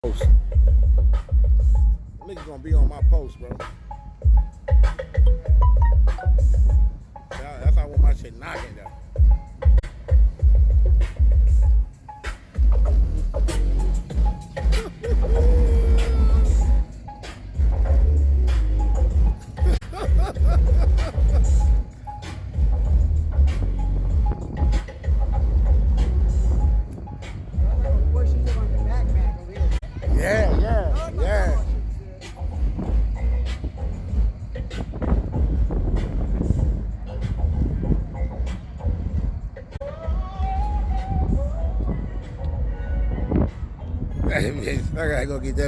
Post. Niggas gonna be on my post, bro. That's how I want my shit knocking down. Yeah, yeah, yeah. I gotta go get that.